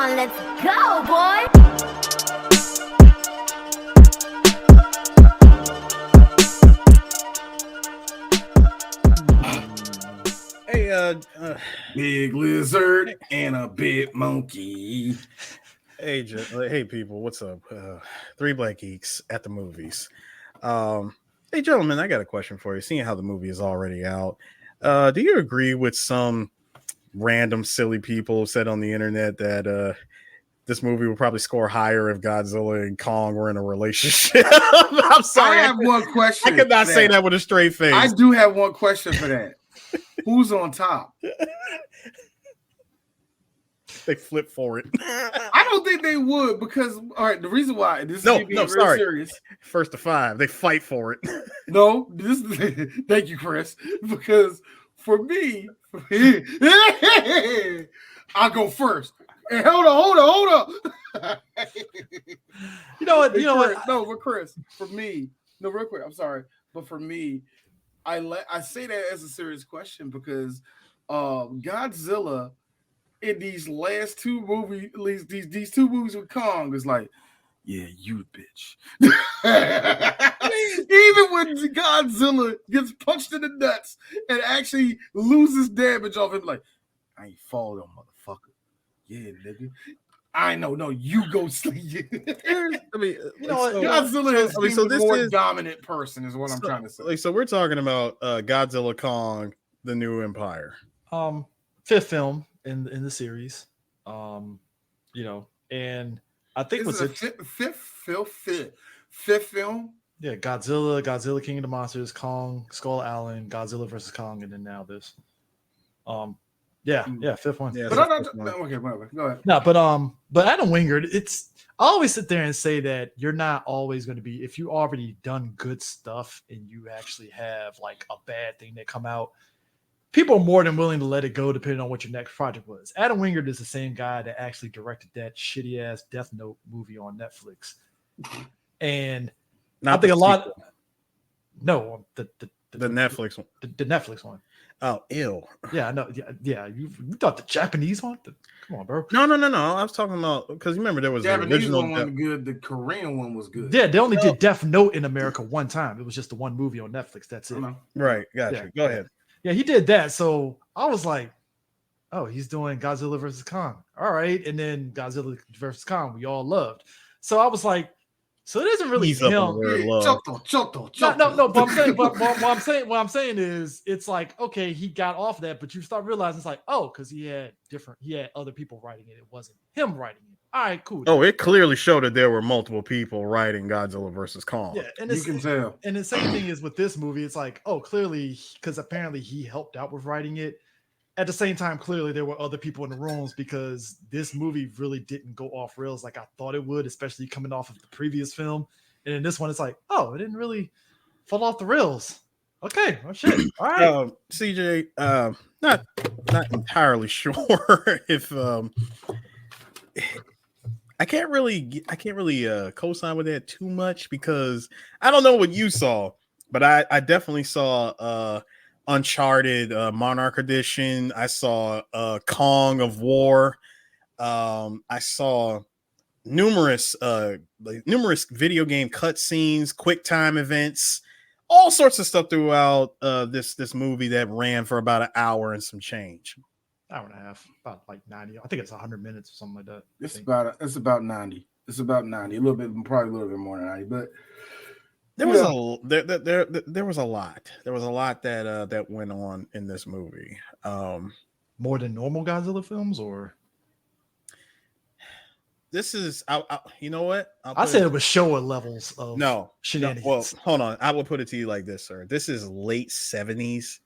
on, let's go, boy. Hey, big lizard and a big monkey. Hey, people, what's up? Three Black Geeks at the movies. Hey, gentlemen, I got a question for you. Seeing how the movie is already out, do you agree with some random silly people said on the internet that this movie would probably score higher if Godzilla and Kong were in a relationship? I'm sorry. I have one question. I could not say that with a straight face. I do have one question for that. Who's on top? They flip for it. I don't think they would because, all right, the reason why this is being real serious. First to five, they fight for it. No, thank you, Chris. Because for me, I'll go first. Hey, hold on. You know what? No, but Chris, for me, no, real quick. I'm sorry, but for me, I say that as a serious question because Godzilla in these last two movies, at least these two movies with Kong, is like, yeah, you bitch. Even when Godzilla gets punched in the nuts and actually loses damage off him, like, I ain't fall on motherfucker. Yeah, nigga. I know. No, you go sleep. I mean, Godzilla is the more dominant person, is what I'm trying to say. So we're talking about Godzilla Kong, the New Empire. Fifth film in the series. And I think was it fifth film? Yeah, Godzilla King of the Monsters, Kong, Skull Island, Godzilla versus Kong, and then now this. Fifth one. Yeah, okay, whatever. Go ahead. No, but Adam Wingard, I always sit there and say that you're not always going to be, if you already done good stuff and you actually have like a bad thing that come out, people are more than willing to let it go depending on what your next project was. Adam Wingard is the same guy that actually directed that shitty ass Death Note movie on Netflix. And not I think the a lot. No, the Netflix one. The Netflix one. Oh, ew. Yeah, no, yeah. You thought the Japanese one? Come on, bro. No. I was talking about, because remember there was Japanese the original one was good. The Korean one was good. Yeah, they only did Death Note in America one time. It was just the one movie on Netflix. That's it. Right. Gotcha. Go ahead. Yeah, he did that. So I was like, oh, he's doing Godzilla versus Kong. All right. And then Godzilla versus Kong, we all loved. So I was like, so it isn't really him. No. But what I'm saying is, it's like, okay, he got off that, but you start realizing it's like, oh, because he had other people writing it. It wasn't him writing it. All right, cool. Oh, it clearly showed that there were multiple people writing Godzilla versus Kong. Yeah, and you can tell. And the same thing is with this movie. It's like, oh, clearly, because apparently he helped out with writing it. At the same time, clearly there were other people in the rooms because this movie really didn't go off rails like I thought it would, especially coming off of the previous film. And in this one, it's like, oh, it didn't really fall off the rails. Okay, oh shit. All right, CJ, not entirely sure if I can't really co-sign with that too much because I don't know what you saw, but I definitely saw Uncharted Monarch Edition. I saw Kong of War. I saw numerous video game cutscenes, quick time events, all sorts of stuff throughout this movie that ran for about an hour and some change. Hour and a half, about like 90. I think it's 100 minutes or something like that. It's about 90. It's about 90. Probably a little bit more than 90, but there was a lot. There was a lot that went on in this movie. More than normal Godzilla films, or this is, you know what? I said it was Showa levels of shenanigans. Well, hold on. I will put it to you like this, sir. This is late 70s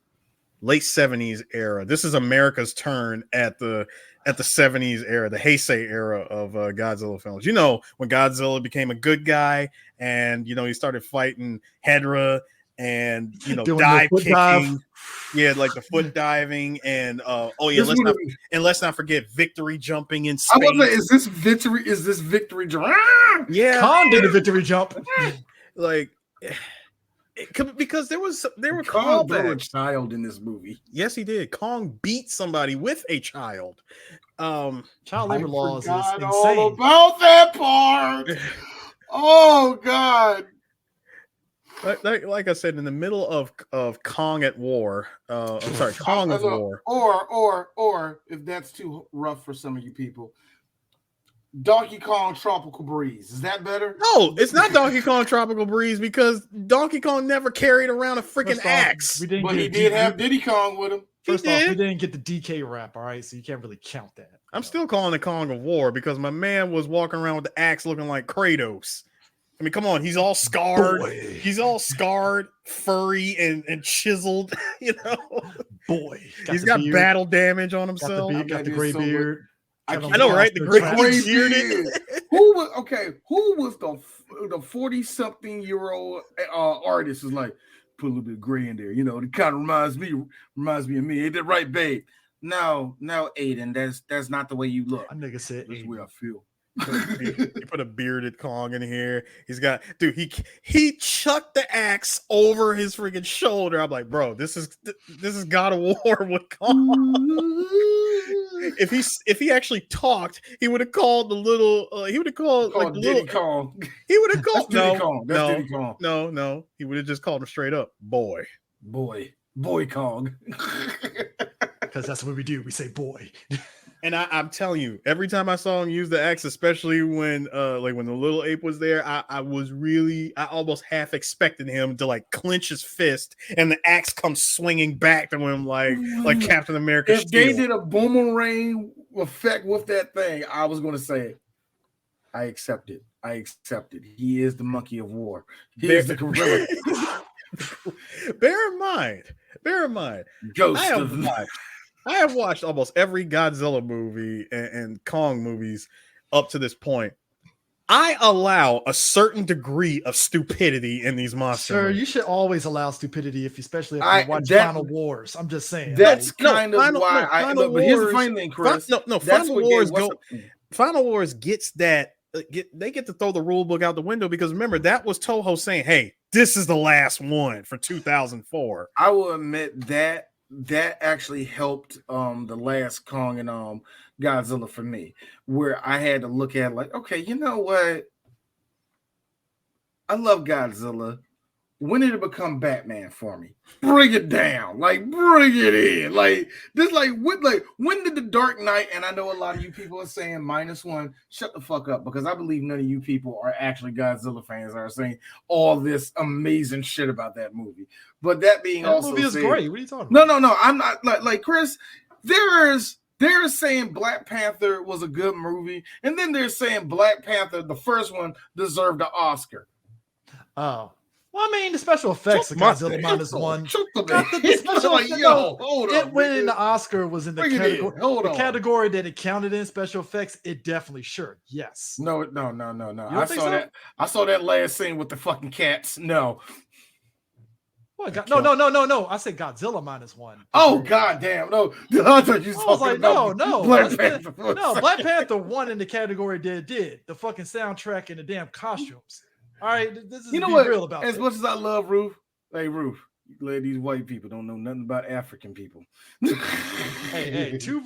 era. This is America's turn at the 70s era, the Heisei era of Godzilla films. You know, when Godzilla became a good guy and, you know, he started fighting Hedra and, you know, dive kicking. Yeah, like the foot diving and let's not forget victory jumping in space. I was like, is this victory jump? Yeah. Kong did a victory jump. Like, because there were Kong threw a callbacks. child in this movie. Yes, he did. Kong beat somebody with a child. Child I labor laws is forgot insane. all about that part. Oh God. Like I said, in the middle of Kong at War, I'm sorry, Kong of War. Or if that's too rough for some of you people, Donkey Kong Tropical Breeze. Is that better? No, it's not Donkey Kong Tropical Breeze because Donkey Kong never carried around a freaking First off, axe. we didn't But get he did have Diddy Kong with him. First He off, did. we didn't get the DK rap, all right? So you can't really count that. I'm still calling it Kong of War because my man was walking around with the axe looking like Kratos. I mean, come on, he's all scarred. Boy. He's all scarred, furry, and chiseled. You know, Boy, he's got beard, battle damage on got the himself. beard, got the That gray is so beard. I Got I know, on right? The monster gray track. Gray bearded. beard. Who was the 40-something-year-old artist who's like, put a little bit of gray in there, you know, it kind of reminds me of me. Ain't that right, babe? No, Aiden, that's not the way you look. A nigga said, That's the way I feel. He put a bearded Kong in here. He's got, dude. He chucked the axe over his freaking shoulder. I'm like, bro, this is God of War with Kong. If he actually talked, he would have called the little. He would have called like the Diddy little. Kong. He would have called That's Diddy no, Kong. That's no, Diddy Kong. no. He would have just called him straight up, boy. Boy Kong. because that's what we do. We say boy. And I'm telling you, every time I saw him use the axe, especially when when the little ape was there, I almost half expected him to like clench his fist and the axe comes swinging back to him like Captain America. If they did a boomerang effect with that thing, I was going to say, I accept it. He is the monkey of war. He is the gorilla. Bear in mind, Ghost I have watched almost every Godzilla movie and Kong movies up to this point. I allow a certain degree of stupidity in these monsters. Sir, you should always allow stupidity, especially if you watch Final Wars. I'm just saying. That's kind of why I look. But here's the funny thing, Chris. Final Wars gets that. They get to throw the rule book out the window because remember that was Toho saying, "Hey, this is the last one for 2004." I will admit that actually helped the last Kong and Godzilla for me, where I had to look at like, okay, you know what? I love Godzilla. When did it become Batman for me? Bring it down, like bring it in, like this, when did the Dark Knight? And I know a lot of you people are saying -1. Shut the fuck up, because I believe none of you people are actually Godzilla fans are saying all this amazing shit about that movie. But that being that also movie is said, great. What are you talking about? No, I'm not like Chris. They're saying Black Panther was a good movie, and then they're saying Black Panther, the first one, deserved an Oscar. Oh. Well, I mean, the special effects of Godzilla -1. It winning the Oscar was in the category. Category that it counted in special effects. It definitely should. Yes. No. I saw that last scene with the fucking cats. No. What? No. I said Godzilla -1. Oh goddamn! No, I thought you was like, no. Black Panther. No, Black Panther won in the catergory that it did. The fucking soundtrack and the damn costumes. All right, this is real about as much as I love Ruth. Hey, Ruth, you glad these white people don't know nothing about African people. hey, to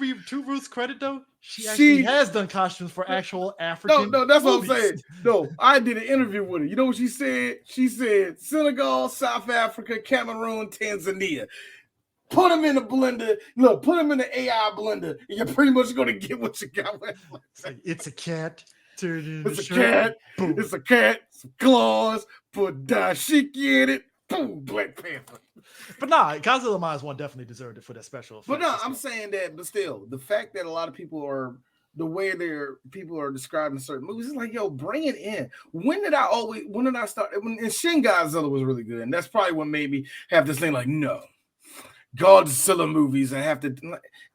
Ruth's credit though, she actually has done costumes for actual African. No, that's movies. what I'm saying. No, I did an interview with her. You know what she said? She said Senegal, South Africa, Cameroon, Tanzania. Put them in the blender. Look, put them in the AI blender, and you're pretty much gonna get what you got. It's a cat. It's a cat. Boom. It's a cat. Some claws. Put dashiki in it. Boom. Black Panther. But nah, Godzilla -1 definitely deserved it for that special effect. But no, I'm saying that. But still, the fact that a lot of people are people are describing certain movies, it's like, yo, bring it in. When did I start? And Shin Godzilla was really good, and that's probably what made me have this thing like, no. Godzilla movies, I have to,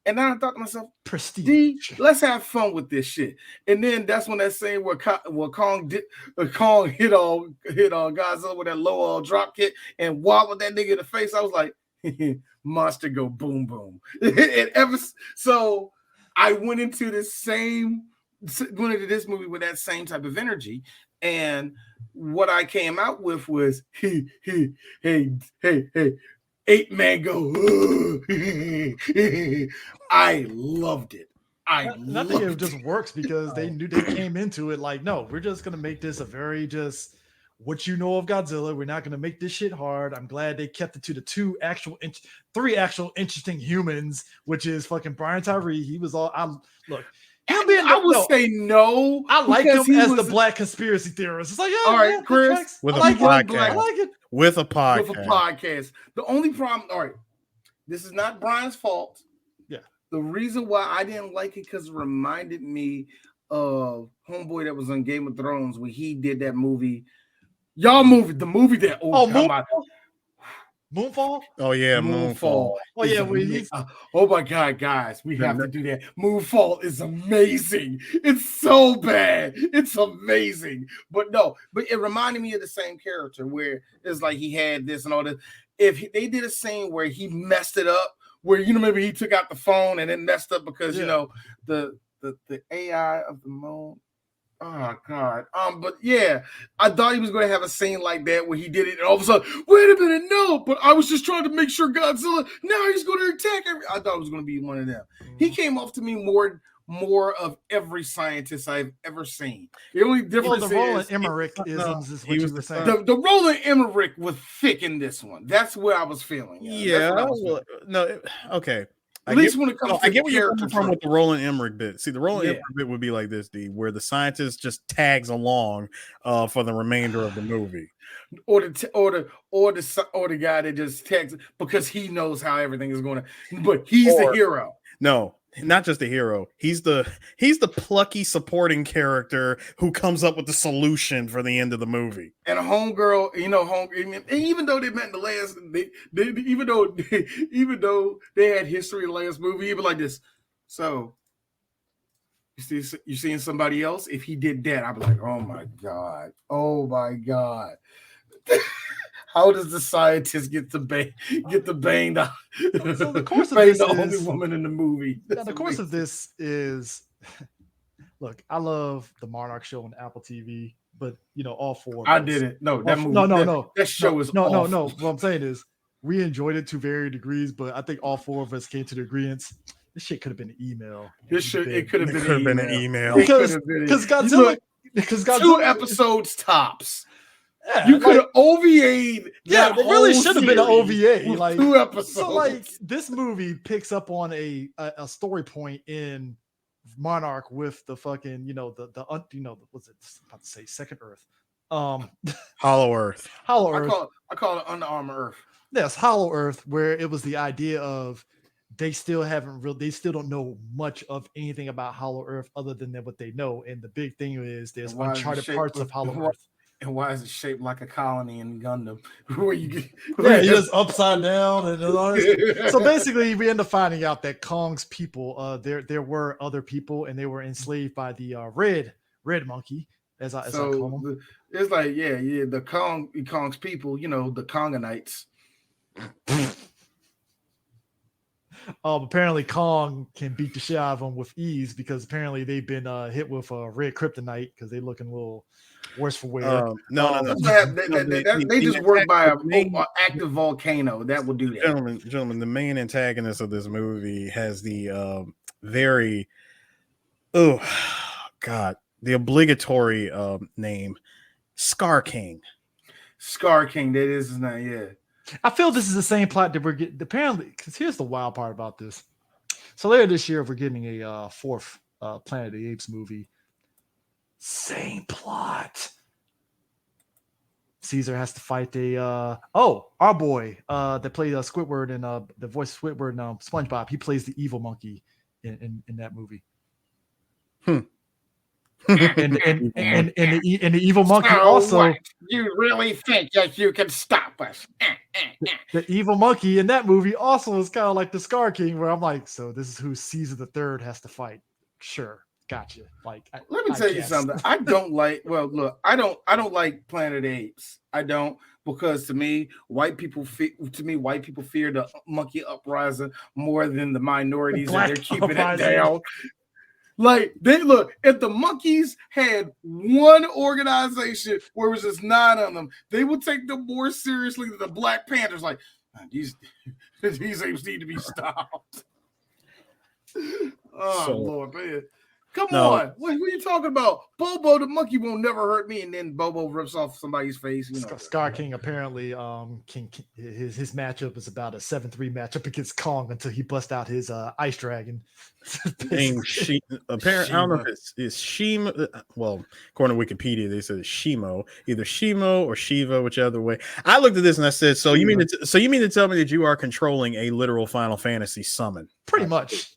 and then I thought to myself, prestige. Let's have fun with this shit. And then that's when that scene where Kong hit Godzilla with that low drop kick and wobbled that nigga in the face. I was like, monster go boom boom. So I went into this movie with that same type of energy. And what I came out with was, hey, ape man go. I loved it. I think it just works because they knew they came into it like, no, we're just gonna make this a very just what you know of Godzilla. We're not gonna make this shit hard. I'm glad they kept it to the three actual interesting humans, which is fucking Brian Tyree. He was all look. I would say no. I like him as the black conspiracy theorist. It's like, yeah, all right, Chris, with I a like podcast. I like it. With a podcast. With a podcast. The only problem, all right, this is not Brian's fault. Yeah. The reason why I didn't like it because it reminded me of Homeboy that was on Game of Thrones when he did that movie. The movie that Moonfall? Oh yeah, Moonfall. Oh yeah, oh my god, guys, we have to do that. Moonfall is amazing. It's so bad. It's amazing. But it reminded me of the same character where it's like he had this and all this. If they did a scene where he messed it up, where maybe he took out the phone and it messed up because the AI of the moon. Oh God. But yeah, I thought he was going to have a scene like that where he did it, and all of a sudden, wait a minute, no! But I was just trying to make sure Godzilla. Now he's going to attack. I thought it was going to be one of them. He came off to me more of every scientist I've ever seen. The only difference the Roland Emmerich is what you were saying. The Roland Emmerich was thick in this one. That's where I was feeling. Okay. At least when it comes to I get where you're coming from with the Roland Emmerich bit. See, the Roland Emmerich bit would be like this, D, where the scientist just tags along for the remainder of the movie, or the guy that just tags because he knows how everything is going to. But he's the hero. No, not just the hero. He's the plucky supporting character who comes up with the solution for the end of the movie. And a homegirl, even though they met in the last, even though they had history in the last movie, even like this. So you seeing somebody else? If he did that, I'd be like, oh my god. How does the scientist get the bang? So the course of this the only woman in the movie. The course of this is, look, I love the Monarch show on Apple TV, but all four. I didn't. No, that movie. No. That show is no. What I'm saying is, we enjoyed it to varying degrees, but I think all four of us came to the agreement. This shit could have been an email. It could have been an email. Because Godzilla. 2 episodes tops. Yeah, you could have OVA'd. Yeah, it really should have been an OVA. Like 2 episodes. So, like, this movie picks up on a story point in Monarch with the fucking, what's it about to say? Second Earth. Hollow Earth. I call it Under Armour Earth. Yes, Hollow Earth, where it was the idea of they still don't know much of anything about Hollow Earth other than what they know. And the big thing is there's uncharted parts of Hollow Earth. And why is it shaped like a colony in Gundam? Where you get just upside down and all this. So basically, we end up finding out that Kong's people, there were other people, and they were enslaved by the red monkey, as I call them. It's like the Kong's people, the Konganites. Apparently Kong can beat the shit out of them with ease because apparently they've been hit with red kryptonite because they're looking a little worse for wear. No. They just work by an active volcano. That will do that. Gentlemen, the main antagonist of this movie has the the obligatory name, Scar King. Scar King, that is his name, yeah. I feel this is the same plot that we're getting. Apparently, because here's the wild part about this. So later this year, we're getting a 4th Planet of the Apes movie. Same plot. Caesar has to fight our boy that played Squidward and the voice of Squidward and SpongeBob. He plays the evil monkey in that movie. And the evil monkey also. What? You really think that you can stop us? The evil monkey in that movie also is kind of like the Scar King, where I'm like, so this is who Caesar the Third has to fight. Sure, gotcha. Like, let me tell you something. I don't like. Well, look, I don't like Planet of the Apes. I don't, because to me, white people fear the monkey uprising more than the minorities, and they're keeping it down. Like they look, if the monkeys had one organization where it was just 9 of them, they would take them more seriously than the Black Panthers. Like these apes need to be stopped. Oh So- Lord, man. Come No. on. What are you talking about? Bobo the monkey won't never hurt me, and then Bobo rips off somebody's face. You know. Scar King apparently his matchup is about a 7-3 matchup against Kong until he busts out his ice dragon. Name apparently, I don't know if it's Shima. Well, according to Wikipedia, they said it's Shimo, either Shimo or Shiva, whichever way. I looked at this and I said, "So you mean to tell me that you are controlling a literal Final Fantasy summon?" Pretty much.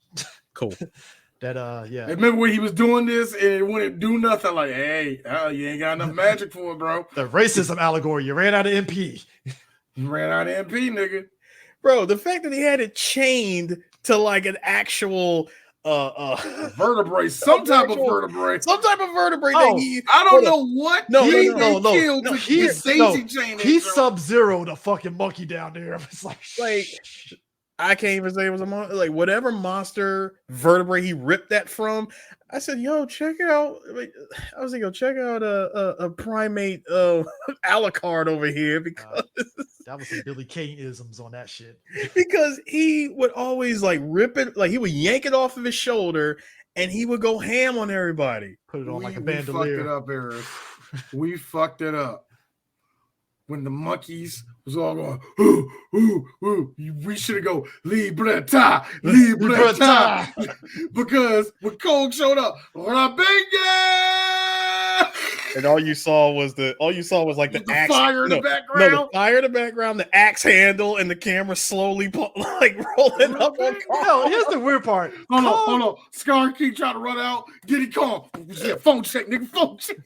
Cool. That yeah. Remember when he was doing this and it wouldn't do nothing? Like, hey, you ain't got enough magic for it, bro. The racism allegory. You ran out of MP. You ran out of MP, nigga. Bro, the fact that he had it chained to like an actual vertebrae, some type of vertebrae. That I don't know what He's daisy chain. He's Sub-Zero, the fucking monkey down there. It's like I can't even say it was a monster. Like whatever monster vertebrae he ripped that from. I said, "Yo, check out." I was like, "Yo, check out a primate Alucard over here," because that was some Billy Kane isms on that shit. Because he would always like rip it, like he would yank it off of his shoulder, and he would go ham on everybody. Put it on like a bandolier. We fucked it up, Eric. We fucked it up. When the monkeys was all going, ooh, ooh, ooh, we should have go Libreta. Because when Kong showed up, and all you saw was like the axe, fire in the background. No, the fire in the background, the axe handle, and the camera slowly like rolling up on Kong. No, here's the weird part. Hold on. Scar King trying to run out. Diddy Kong. Yeah, phone check, nigga. Phone check.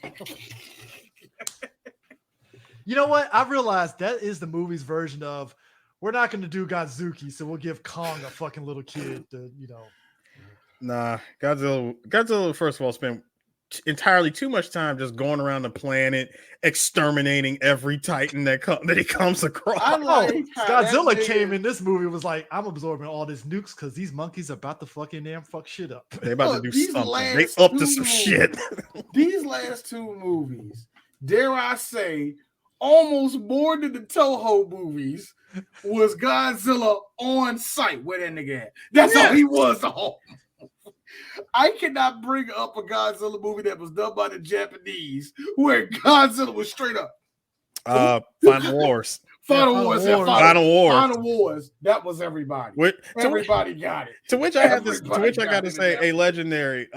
You know what? I realized that is the movie's version of we're not going to do Godzuki, so we'll give Kong a fucking little kid to, Nah, Godzilla first of all spent entirely too much time just going around the planet exterminating every Titan that he comes across. Godzilla came in this movie was like, I'm absorbing all this nukes because these monkeys are about to fucking damn fuck shit up. They about to do something. They up to some shit. These last 2 movies, dare I say, almost more than the Toho movies, was Godzilla on site where that nigga at. That's all he was. I cannot bring up a Godzilla movie that was done by the Japanese where Godzilla was straight up. Final Wars. Final Wars. That was everybody. Everybody got it. To which I got to say, a legendary.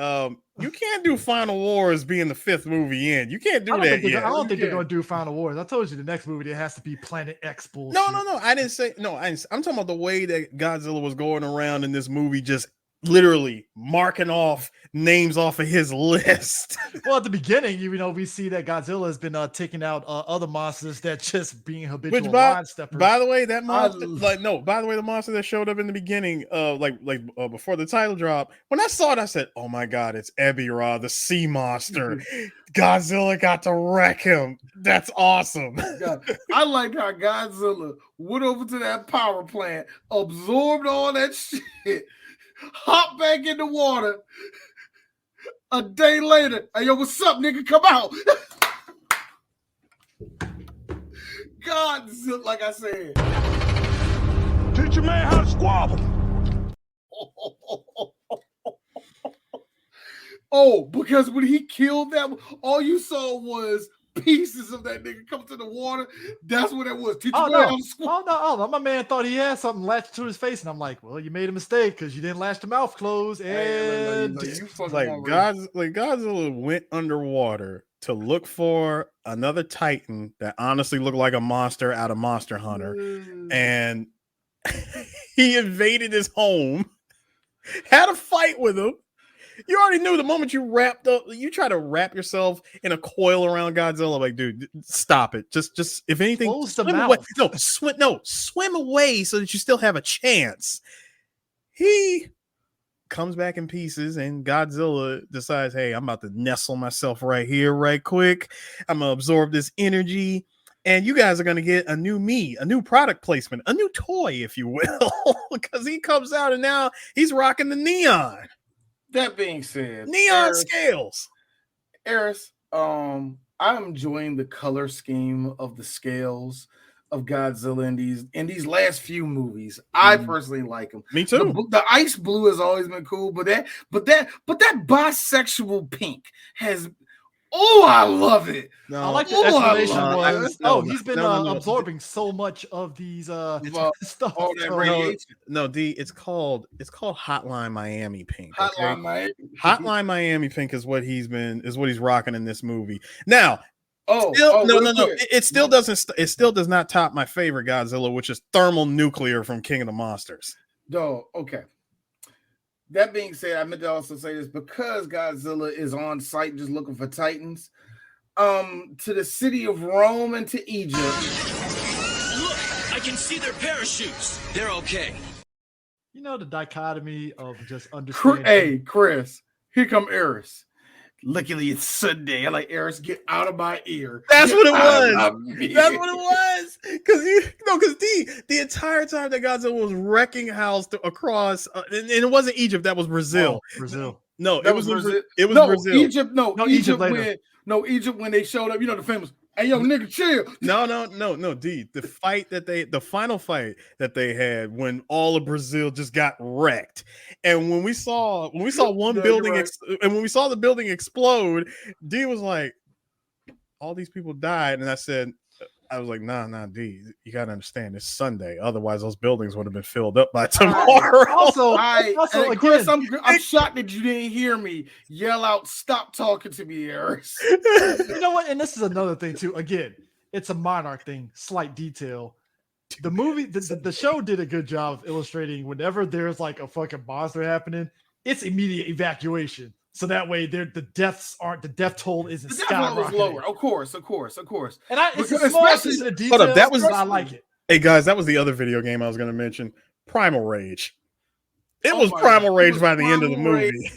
You can't do Final Wars being the 5th movie in. You can't do that yet. I don't think they're going to do Final Wars. I told you the next movie there has to be Planet X bullshit. No. I didn't say no. I'm talking about the way that Godzilla was going around in this movie, just literally marking off names off of his list. Well, at the beginning, we see that Godzilla has been taking out other monsters that just being habitual line steppers. By the way, that monster, the monster that showed up in the beginning, before the title drop, when I saw it, I said, "Oh my god, it's Ebirah, the sea monster." Godzilla got to wreck him. That's awesome. I like how Godzilla went over to that power plant, absorbed all that shit, hopped back in the water. A day later, hey, yo, what's up, nigga? Come out. Godzilla, like I said. Teach your man how to squabble. Because when he killed that, all you saw was pieces of that nigga come to the water. That's what it was. My man thought he had something latched to his face, and I'm like, well, you made a mistake because you didn't latch the mouth closed. And Godzilla went underwater to look for another Titan that honestly looked like a monster out of Monster Hunter, and he invaded his home, had a fight with him. You already knew the moment you try to wrap yourself in a coil around Godzilla. Like, dude, stop it. Just if anything, swim away. Swim away so that you still have a chance. He comes back in pieces, and Godzilla decides, hey, I'm about to nestle myself right here, right quick. I'm gonna absorb this energy, and you guys are gonna get a new me, a new product placement, a new toy, if you will, because he comes out and now he's rocking the neon. That being said, Neon scales. Eris, I'm enjoying the color scheme of the scales of Godzilla in these last few movies. I personally like them. Me too. The ice blue has always been cool, but that bisexual pink has. Oh, I love it. No, I like the Oh, I explanation love was, it. No, he's been no. absorbing so much of these stuff. All that So- radiation. No, D. It's called Hotline Miami Pink. Okay? Hotline Miami. Hotline Miami Pink is what he's rocking in this movie. Now, No. It still does not top my favorite Godzilla, which is Thermal Nuclear from King of the Monsters. No, okay. That being said, I meant to also say this because Godzilla is on site just looking for Titans. To the city of Rome and to Egypt. Look, I can see their parachutes. They're okay. You know the dichotomy of just understanding. Hey, Chris, here come Eris. Luckily, it's Sunday. I'm like, Eris, get out of my ear. That's Get what it out was. of my ear. That's what it was. Because the entire time that Godzilla was wrecking house across, and it wasn't Egypt, that was Brazil. Oh, Brazil. No, That it was Brazil. It was no, Brazil. Egypt. No, No, Egypt. later. Egypt when they showed up. You know the famous. Hey, yo, nigga, chill. No, D. The final fight that they had when all of Brazil just got wrecked, and when we saw one Yeah, building you're right. and when we saw the building explode, D was like, all these people died, and I was like, nah, D, you gotta understand, it's Sunday. Otherwise, those buildings would have been filled up by tomorrow. Also, And again, Chris, I'm shocked that you didn't hear me yell out, "Stop talking to me, Eris." you know what? And this is another thing too. Again, it's a Monarch thing. Slight detail. The movie, the show did a good job of illustrating whenever there's like a fucking monster happening, it's immediate evacuation. So that way, the death toll isn't The death roll was skyrocketing. lower, of course. And it's a Because small especially- piece of detail. Hold up, that was- but I like it. Hey guys, that was the other video game I was going to mention, Primal Rage. It Oh was my Primal God. It Rage was by the end of the Primal Rage. movie.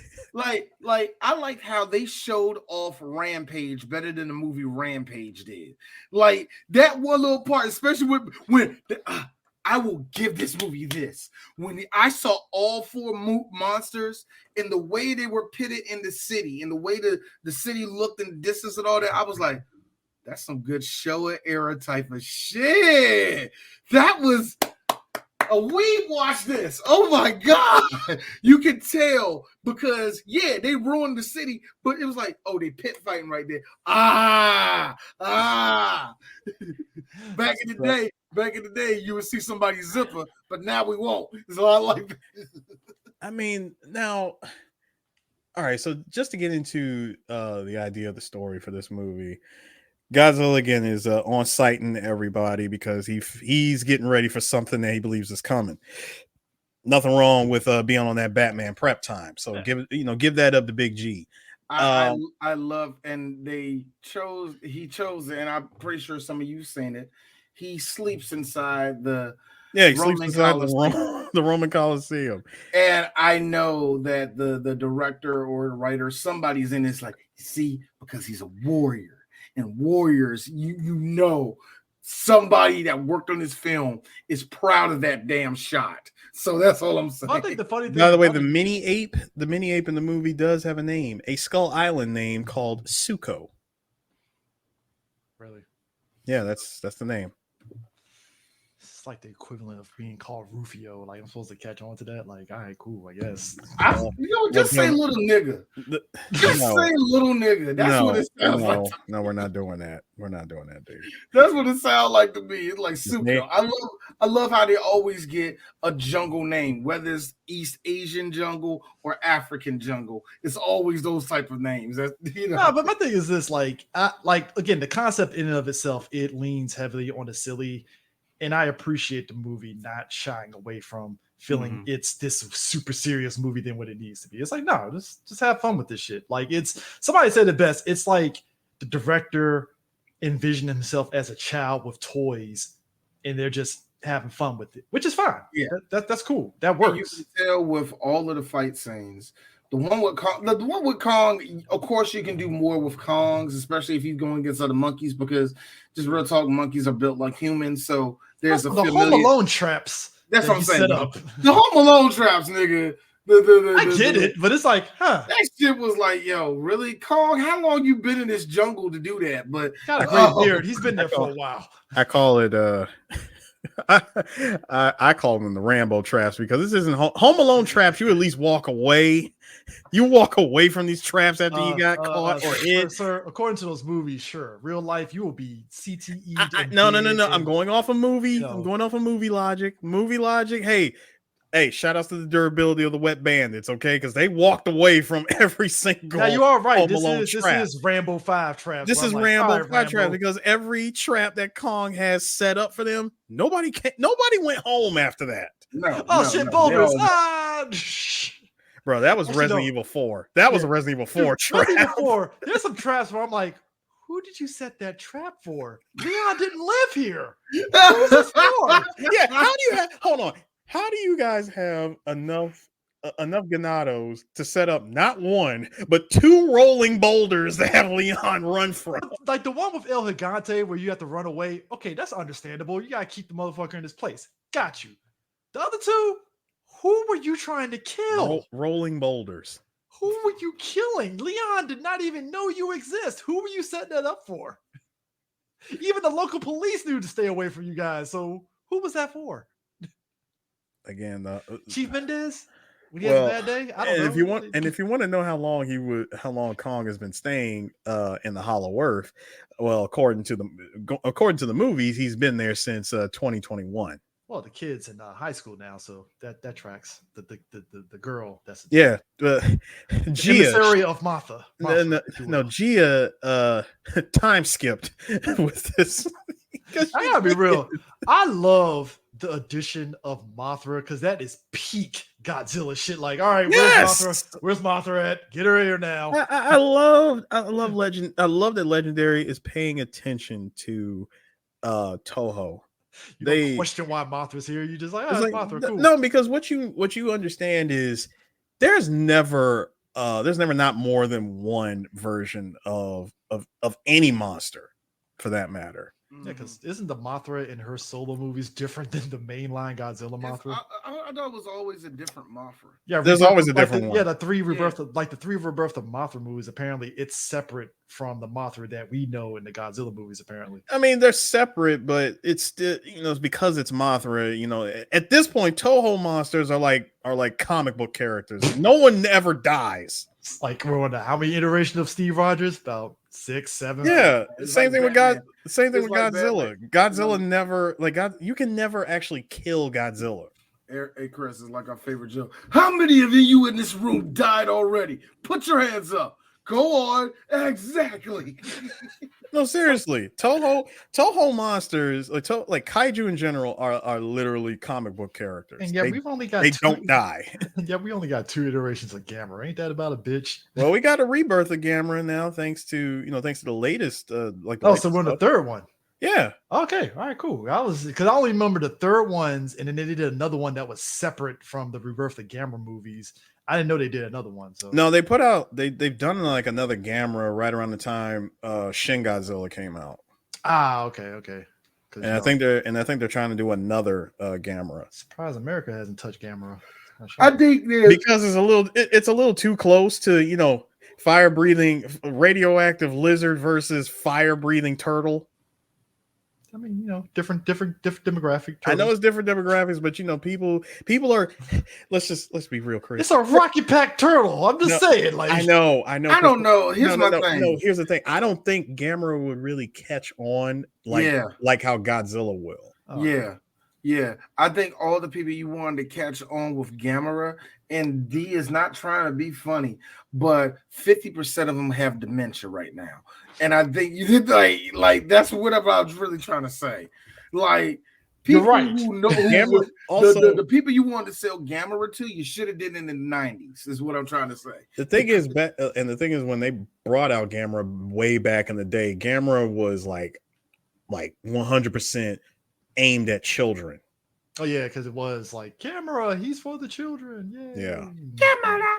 Like I like how they showed off Rampage better than the movie Rampage did. Like that one little part, especially when I will give this movie this. When I saw all four monsters and the way they were pitted in the city and the way the city looked in the distance and all that, I was like, that's some good Showa era type of shit. That was we watched this. Oh my god. You can tell because they ruined the city, but it was like, oh, they pit fighting right there. Back in the day, you would see somebody zipper, but now we won't. So I like that. I mean, now, all right. So just to get into the idea of the story for this movie, Godzilla again is on sighting everybody because he's getting ready for something that he believes is coming. Nothing wrong with being on that Batman prep time. So give that up to Big G. I love, and he chose it, and I'm pretty sure some of you seen it. He sleeps inside the sleeps inside the Roman Coliseum. And I know that the director or the writer, somebody's in this, like, see, because he's a warrior. And warriors, you know, somebody that worked on this film is proud of that damn shot. So that's all I'm saying. I think the funny thing, by the way, the mini ape in the movie does have a name, a Skull Island name called Suko. Really? Yeah, that's the name. It's like the equivalent of being called Rufio. Like I'm supposed to catch on to that. Like, all right, cool, I guess. Just say little nigga. Just say little nigga. That's what it sounds like. No, we're not doing that. We're not doing that, dude. That's what it sounds like to me. It's like Suko. I love how they always get a jungle name, whether it's East Asian jungle or African jungle. It's always those type of names. That's, No, but my thing is this: like again, the concept in and of itself, it leans heavily on the silly. And I appreciate the movie not shying away from feeling it's this super serious movie than what it needs to be. It's like, no, just have fun with this shit. Like somebody said it best. It's like the director envisioned himself as a child with toys and they're just having fun with it, which is fine. Yeah, that's cool. That works. And you can tell with all of the fight scenes. The one with Kong, of course, you can do more with Kongs, especially if he's going against other monkeys, because just real talk, monkeys are built like humans. So there's the Home Alone traps. That's what I'm saying. Up. The Home Alone traps, nigga. I get it, but it's like, huh? That shit was like, yo, really, Kong? How long you been in this jungle to do that? But Got a great beard. He's been there for a while. I call it I call them the Rambo traps because this isn't Home Alone traps. You at least walk away. You walk away from these traps after you got caught or hit. Sir, according to those movies, sure. Real life, you will be CTE. No. I'm going off a movie. I'm going off of movie logic. Movie logic. Hey, shout outs to the durability of the Wet Bandits, okay? Because they walked away from every single. Now you are right. This is Rambo 5 traps. This is Rambo 5 traps because every trap that Kong has set up for them, nobody went home after that. Boulders. Bro, that was Resident Evil 4. That was a Resident Evil 4 trap. Resident Evil 4. There's some traps where I'm like, who did you set that trap for? Leon didn't live here. Who was this for? Yeah, how do you hold on? How do you guys have enough Ganados to set up not one, but 2 rolling boulders that have Leon run from? Like the one with El Gigante where you have to run away. Okay, that's understandable. You got to keep the motherfucker in his place. Got you. The other 2, who were you trying to kill? Rolling boulders. Who were you killing? Leon did not even know you exist. Who were you setting that up for? Even the local police knew to stay away from you guys. So who was that for? Again, Chief Mendez. When he has a bad day, I don't know. If you want to know how long Kong has been staying in the Hollow Earth, well, according to the movies, he's been there since 2021. Well, the kid's in high school now, so that tracks. The girl that's Gia emissary of Martha. No, Gia time skipped with this. I gotta be real. I love the addition of Mothra because that is peak Godzilla shit. Like, all right, where's Mothra at? Get her here now. I love Legend. I love that Legendary is paying attention to Toho. They question why Mothra's here. You just like Mothra, cool. No, because what you understand is there's never not more than one version of any monster for that matter. Yeah, because isn't the Mothra in her solo movies different than the mainline Godzilla Mothra? I thought it was always a different Mothra. Yeah, there's always a different one. Yeah, the three rebirth of Mothra movies. Apparently, it's separate from the Mothra that we know in the Godzilla movies. Apparently, I mean they're separate, but it's still it's because it's Mothra. At this point, Toho monsters are like comic book characters. No one ever dies. It's like we're on how many iterations of Steve Rogers? About 6, 7. Yeah, same thing with Godzilla. Batman. Godzilla never you can never actually kill Godzilla. Hey, Chris, is like our favorite joke. How many of you in this room died already? Put your hands up. Go on. Exactly. No, seriously. Toho monsters, like kaiju in general, are literally comic book characters. And yeah, we've only got don't die. Yeah, we only got 2 iterations of Gamera. Ain't that about a bitch? Well, we got a rebirth of Gamera now, thanks to the latest. So we're on the 3rd one. Yeah. Okay. All right. Cool. Because I only remember the 3rd ones, and then they did another one that was separate from the Rebirth of Gamera movies. I didn't know they did another one. So no, they put out they've done like another Gamera right around the time Shin Godzilla came out. Okay. And I think they're trying to do another Gamera. Surprised America hasn't touched Gamera. I think because it's a little too close to fire breathing radioactive lizard versus fire breathing turtle. I mean, different demographic. I know it's different demographics, but people are. Let's be real, Chris. It's a Rocky Pack turtle. I'm just saying. Like I know. I don't know. Here's my thing. No, here's the thing. I don't think Gamera would really catch on like how Godzilla will. Yeah. I think all the people you wanted to catch on with Gamera, and D is not trying to be funny, but 50% of them have dementia right now. And I think you did like that's what I was really trying to say. Like people who know the people you wanted to sell Gamera to, you should have did it in the 90s, is what I'm trying to say. The thing is, when they brought out Gamera way back in the day, Gamera was like 100% aimed at children. Oh yeah, because it was like Gamera, he's for the children. Yay. Yeah. Gamera.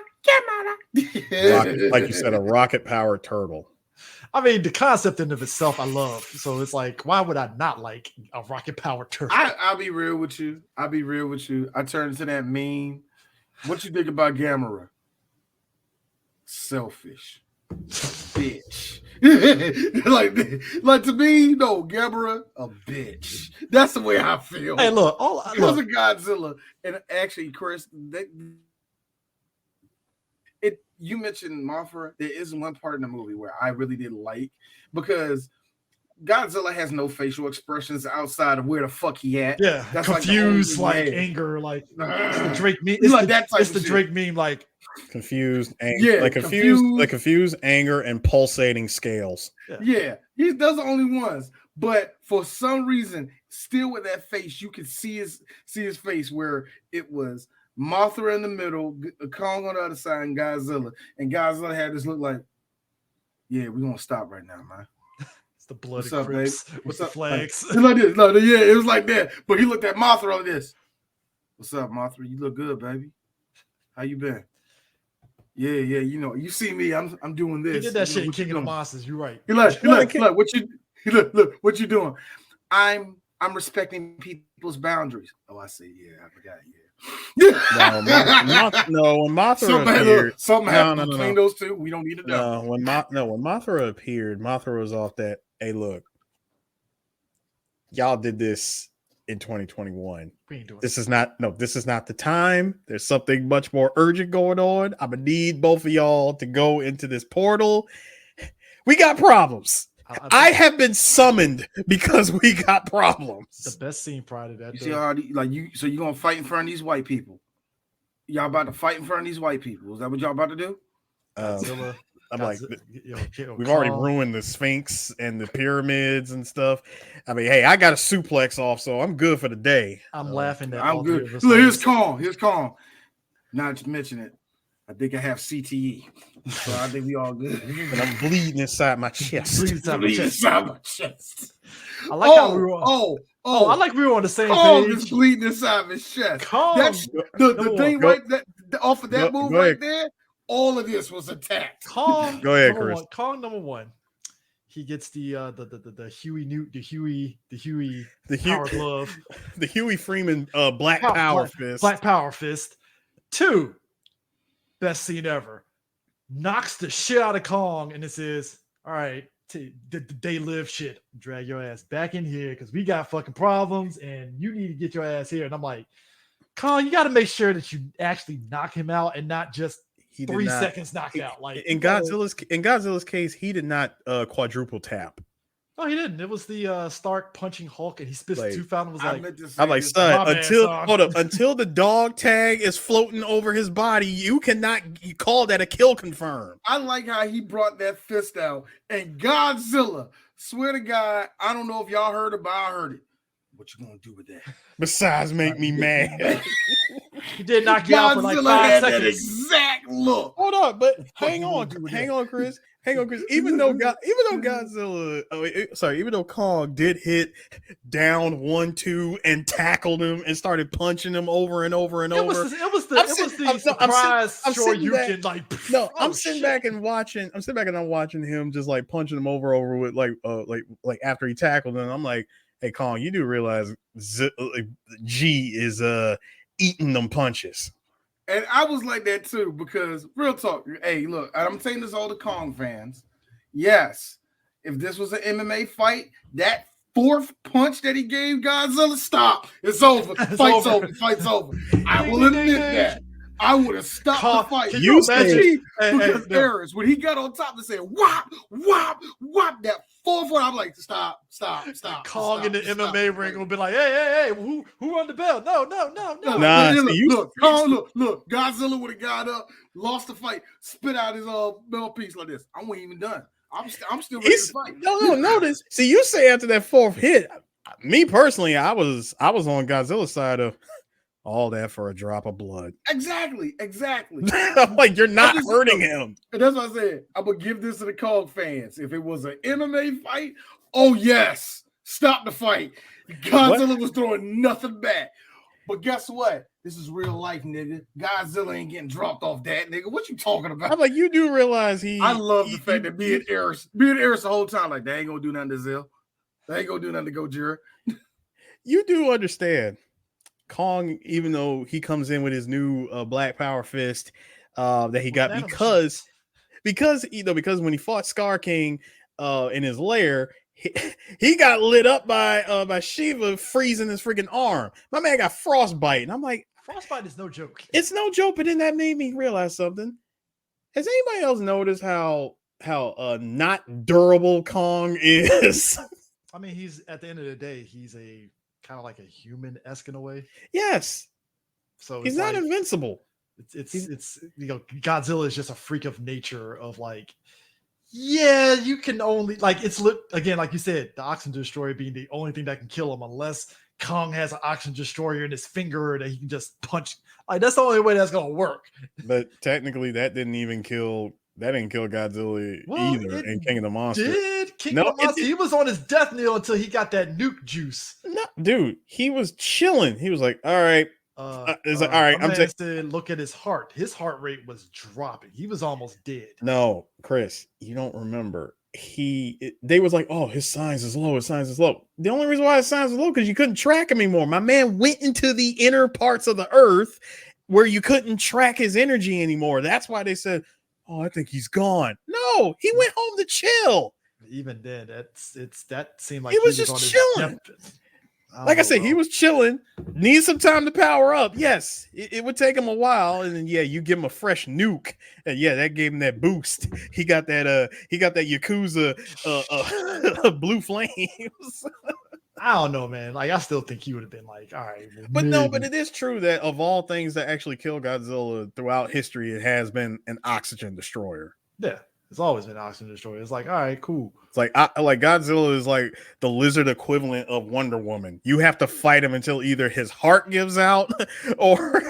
Like you said, a rocket powered turtle. I mean, the concept in of itself, I love. So it's like, why would I not like a rocket powered turtle? I'll be real with you. I turned to that meme What you think about Gamera? Selfish. Bitch. like to me, no, Gamera, a bitch. That's the way I feel. Hey, look, Because of Godzilla, and actually, Chris, you mentioned Mothra. There is one part in the movie where I really didn't like because Godzilla has no facial expressions outside of where the fuck he at. Yeah, that's confused, like anger, like it's the Drake meme. It's like that type it's of the shit. Drake meme, like confused, Yeah, confused anger and pulsating scales. Yeah, those are the only ones. But for some reason, still with that face, you can see his face where it was Mothra in the middle, Kong on the other side, and Godzilla. And Godzilla had this look like, yeah, we're gonna stop right now, man. It's the bloody What's up, Crips babe? with the flags. Like this. No, yeah, it was like that. But he looked at Mothra like this. What's up, Mothra? You look good, baby. How you been? Yeah, you know, you see me, I'm doing this. He did that shit in King of the Monsters. You're right. He look, what you doing? I'm respecting people's boundaries. Oh, I see. Yeah, I forgot. Yeah. No, when Mothra appeared, something happened between those two. We don't need to know. When Mothra appeared, Mothra was off that. Hey, look, y'all did this in 2021. This is not the time. There's something much more urgent going on. I'm gonna need both of y'all to go into this portal. We got problems. I have been summoned because we got problems. The best scene prior to that. You see all so you gonna fight in front of these white people? Y'all about to fight in front of these white people? Is that what y'all about to do? We've already ruined the Sphinx and the pyramids and stuff. I mean, hey, I got a suplex off, so I'm good for the day. I'm laughing at. I'm good. Look, here's Kong. Not to mention it, I think I have CTE, so I think we all good. And I'm bleeding inside my chest. I like how we were. I like we were on the same Kong page. is bleeding inside his chest. Kong, that's the thing right that off of that move right there. All of this was attacked. Kong, go ahead, Chris. Kong number one. He gets the Huey Newt, the Huey power glove, the Huey Freeman black power fist. Black power fist. 2, best scene ever. Knocks the shit out of Kong, and it says, "All right, they live shit. Drag your ass back in here because we got fucking problems, and you need to get your ass here." And I'm like, Kong, you got to make sure that you actually knock him out and not just 3 seconds knocked out. Like in Godzilla's case, he did not quadruple tap. No, he didn't. It was the Stark punching Hulk, and he spits the tooth out and was like, "I'm like, son, until the dog tag is floating over his body, you cannot call that a kill confirm." I like how he brought that fist out, and Godzilla, swear to God, I don't know if y'all heard it, but I heard it. What you gonna do with that? Besides, make me mad. He did knock you out for like 5 seconds. That exact look. Hold on, but hang on, Chris. Even though Kong did hit down 1-2 and tackled him and started punching him over and over and over. It was the surprise. I'm sitting back and I'm watching him just like punching him over with like after he tackled him. I'm like, hey Kong, you do realize G is eating them punches. And I was like that too, because real talk, hey, look, I'm saying this to all the Kong fans. Yes, if this was an MMA fight, that 4th punch that he gave Godzilla, stop. It's over. Fight's over. I will admit that. I would have stopped the fight. You imagine because errors when he got on top and said whop, whop, whop, that 4th one, I'm like, stop. Kong in the MMA ring will be like, hey, who won the belt? No. Look, Godzilla would have got up, lost the fight, spit out his belt piece like this. I wasn't even done. I'm still ready to fight. No, notice. See, you say after that 4th hit, me personally, I was on Godzilla's side of all that for a drop of blood. Exactly. I'm like, you're not hurting him. And that's what I said. I'm gonna give this to the Kong fans. If it was an MMA fight, oh yes, stop the fight. Godzilla was throwing nothing back. But guess what? This is real life, nigga. Godzilla ain't getting dropped off that, nigga. What you talking about? I'm like, you do realize I love the fact that being Eris the whole time, like, they ain't gonna do nothing to Zill. They ain't gonna do nothing to Gojira. You do understand. Kong, even though he comes in with his new Black Power fist that he got That because because when he fought Scar King in his lair, he got lit up by Shiva freezing his freaking arm. My man got frostbite, and I'm like, frostbite is no joke. it's no joke. But then that made me realize something. Has anybody else noticed how not durable Kong is? I mean, he's at the end of the day, he's a kind of like a human-esque in a way. Yes. So He's it's not like, invincible. It's Godzilla is just a freak of nature of like, yeah, you can only like again, like you said, the oxygen destroyer being the only thing that can kill him, unless Kong has an oxygen destroyer in his finger that he can just punch. Like that's the only way that's gonna work. But technically, that didn't kill Godzilla either in King of the Monsters. King of the Monsters? He was on his death knell until he got that nuke juice. No, dude, he was chilling. He was like, all right. It's like, all right. I'm saying, look at his heart. His heart rate was dropping. He was almost dead. No, Chris, you don't remember. They was like, oh, his signs is low. His signs is low. The only reason why his signs is low because you couldn't track him anymore. My man went into the inner parts of the earth where you couldn't track his energy anymore. That's why they said, oh, I think he's gone. No, he went home to chill. Even then, that seemed like he was just chilling. Like I said, bro. he was chilling. Needs some time to power up. Yes, it would take him a while, and then you give him a fresh nuke, and that gave him that boost. He got that Yakuza blue flames. I don't know, man. Like I still think he would have been like, all right. Well, but no, but it is true that of all things that actually kill Godzilla throughout history, it has been an oxygen destroyer. Yeah. It's always been oxygen destroyer. It's like, all right, cool. It's like Godzilla is like the lizard equivalent of Wonder Woman. You have to fight him until either his heart gives out or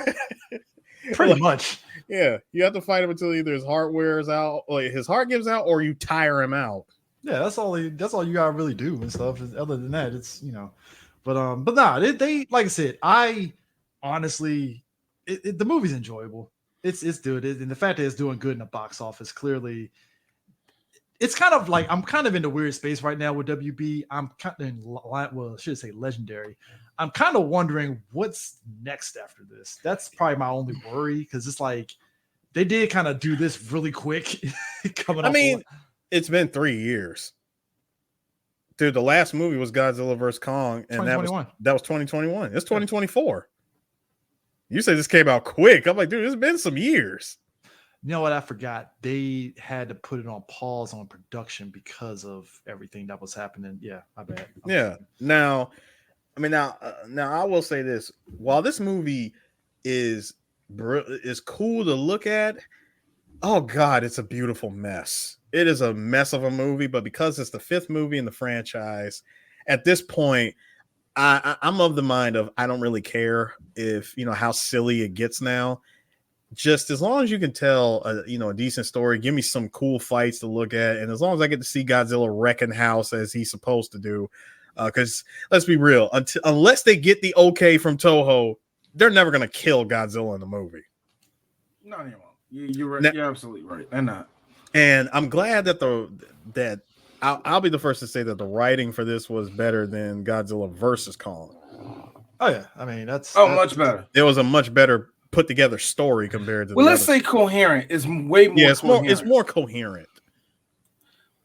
pretty much. Yeah, you have to fight him until either his heart wears out, like his heart gives out, or you tire him out. Yeah, that's all you gotta really do and stuff. Other than that, it's but nah, they like I said, I honestly the movie's enjoyable. It's good, and the fact that it's doing good in the box office clearly. It's kind of like I'm kind of in the weird space right now with WB. I'm kind of I should say legendary. I'm kind of wondering what's next after this. That's probably my only worry because it's like they did kind of do this really quick. It's been 3 years. Dude, the last movie was Godzilla vs. Kong, and that was 2021. It's 2024. You say this came out quick. I'm like, dude, it's been some years. You know what? I forgot. They had to put it on pause on production because of everything that was happening. Yeah, I bet. Yeah. Now, I will say this: while this movie is cool to look at, oh god, it's a beautiful mess. It is a mess of a movie, but because it's the 5th movie in the franchise, at this point, I'm of the mind of I don't really care if how silly it gets now. Just as long as you can tell a decent story, give me some cool fights to look at, and as long as I get to see Godzilla wrecking house as he's supposed to do, because let's be real, unless they get the okay from Toho, they're never gonna kill Godzilla in the movie. No, they won't. You're right. You're absolutely right. They're not. And I'm glad that I'll be the first to say that the writing for this was better than Godzilla versus Kong. Oh yeah, I mean that's much better. It was a much better put together story compared to let's say coherent is way more it's more coherent.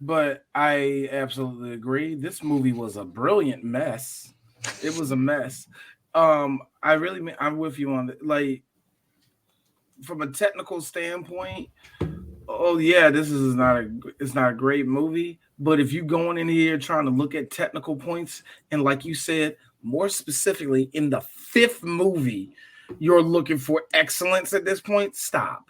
But I absolutely agree. This movie was a brilliant mess. It was a mess. I'm with you on that. Like from a technical standpoint, oh yeah, this is not a great movie. But if you going in here trying to look at technical points, and like you said, more specifically in the 5th movie, you're looking for excellence at this point, stop.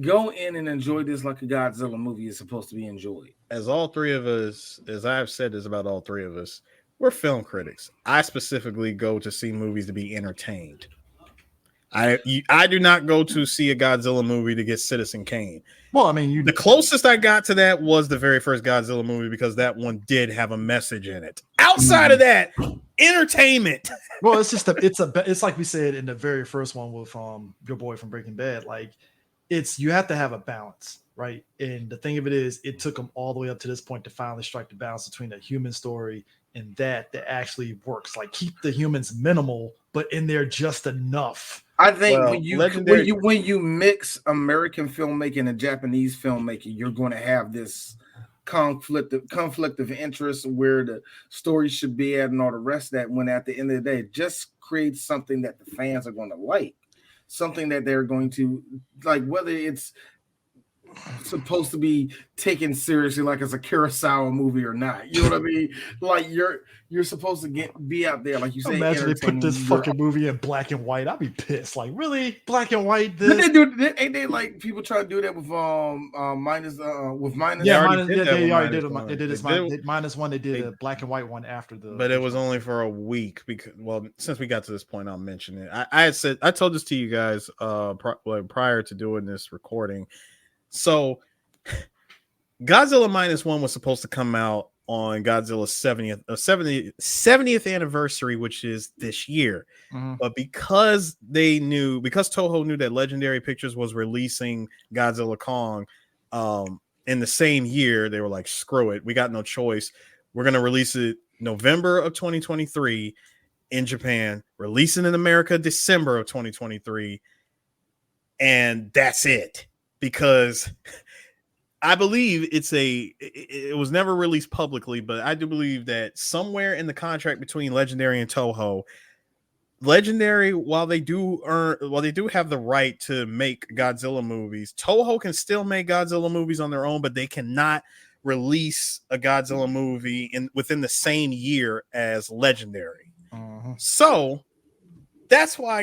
Go in and enjoy this like a Godzilla movie is supposed to be enjoyed. As all three of us, as I've said this about all three of us, we're film critics. I specifically go to see movies to be entertained. I do not go to see a Godzilla movie to get Citizen Kane. Well, I mean, the closest I got to that was the very first Godzilla movie because that one did have a message in it. Outside of that, entertainment. Well, it's just it's like we said in the very first one with your boy from Breaking Bad. Like, you have to have a balance, right? And the thing of it is, it took them all the way up to this point to finally strike the balance between a human story in that actually works. Like keep the humans minimal, but in there just enough. I think Well, when legendary- you mix American filmmaking and Japanese filmmaking, you're going to have this conflict of interest where the story should be at and all the rest of that. When at the end of the day, it just creates something that the fans are going to like, something that they're going to like, whether it's supposed to be taken seriously like it's a Kurosawa movie or not. You know what I mean? Like you're supposed to be out there, like you say. Imagine they put this fucking movie in black and white. I'd be pissed. Like, really? Black and white? This? Ain't they like people try to do that with minus with minus? Yeah, they already did one. They did this minus one. They did a black and white one after the. But it was only for a week because, well, since we got to this point, I'll mention it. I told this to you guys prior to doing this recording. So Godzilla minus one was supposed to come out on Godzilla's 70th anniversary, which is this year. Mm-hmm. But because Toho knew that Legendary Pictures was releasing Godzilla Kong in the same year, they were like, screw it, we got no choice. We're going to release it November of 2023 in Japan, releasing in America December of 2023. And that's it. Because I believe it was never released publicly, but I do believe that somewhere in the contract between Legendary and Toho, Legendary, while they do have the right to make Godzilla movies, Toho can still make Godzilla movies on their own, but they cannot release a Godzilla movie within the same year as Legendary. Uh-huh. So that's why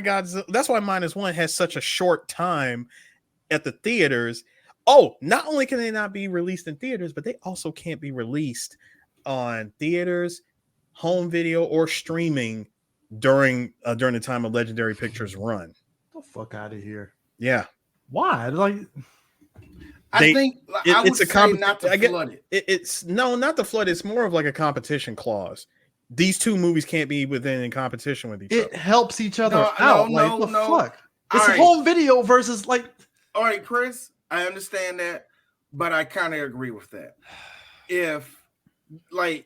minus one has such a short time at the theaters. Oh, not only can they not be released in theaters, but they also can't be released on theaters, home video, or streaming during the time of Legendary Pictures run. Get the fuck out of here. Yeah. Why? Like, I think I would say not to flood it. It's not the flood. It's more of like a competition clause. These two movies can't be in competition with each other. It helps each other out. No. Fuck? It's home video versus like. All right, Chris, I understand that, but I kind of agree with that. If like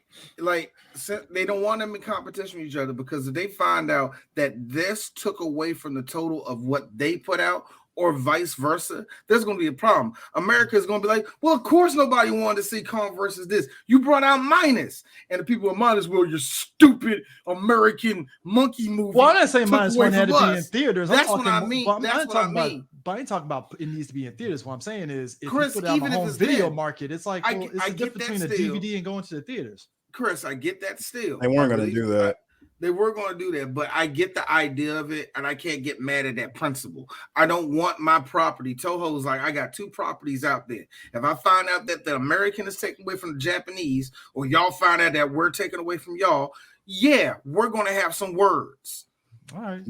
they don't want them in competition with each other, because if they find out that this took away from the total of what they put out, or vice versa, there's going to be a problem. America is going to be like, well, of course nobody wanted to see Kong versus this. You brought out minus, and the people in minus, well, your stupid American monkey movie. Well, I'm not saying minus one had to be in theaters. That's what I mean. That's what I mean. But I ain't talking about it needs to be in theaters. What I'm saying is, if Chris, you put it on the home video dead, market, it's like, well, it's the difference between a DVD and going to the theaters. Chris, I get that still. They weren't going to do that. They were going to do that, but I get the idea of it, and I can't get mad at that principle. I don't want my property. Toho's like, I got two properties out there. If I find out that the American is taken away from the Japanese, or y'all find out that we're taken away from y'all, yeah, we're going to have some words. All right.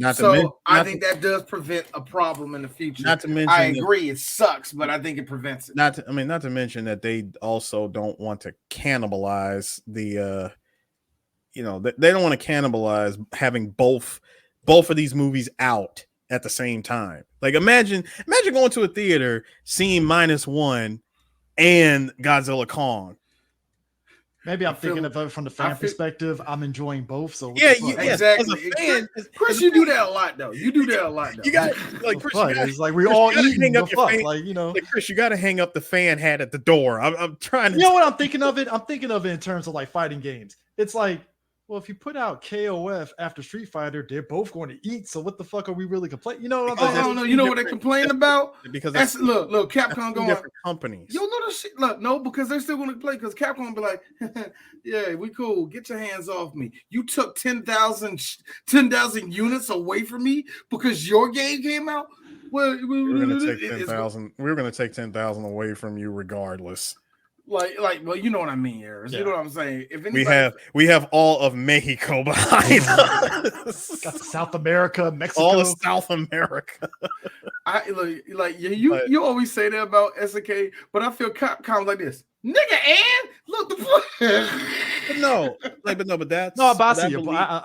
I think that does prevent a problem in the future. Not to mention, I agree, it sucks, but I think it prevents it. Not to mention that they also don't want to cannibalize the. They don't want to cannibalize having both of these movies out at the same time. Like imagine going to a theater, seeing minus one and Godzilla Kong. Maybe I'm thinking of it from the fan perspective. I'm enjoying both. So exactly. Chris, you do that a lot, though. You got like Chris, it's like we all eating the fuck. Like, like Chris, you got to hang up the fan hat at the door. I'm trying to. You know what I'm thinking of it? I'm thinking of it in terms of like fighting games. It's like, well, if you put out KOF after Street Fighter, they're both going to eat. So what the fuck are we really complaining? You know what I'm saying? No. You know what they complain about? Because that's look, Capcom going different companies. You know the shit. Look, no, because they're still going to play. Because Capcom be like, yeah, we cool. Get your hands off me. You took 10,000 units away from me because your game came out. Well, we're going to take 10,000. We're going to take 10,000 away from you regardless. Like, well, you know what I mean, Harris. Yeah. You know what I'm saying. If anybody, we have all of Mexico behind us. Got South America, Mexico, all of South America. You always say that about SNK, but I feel Capcom like this, nigga. And look, I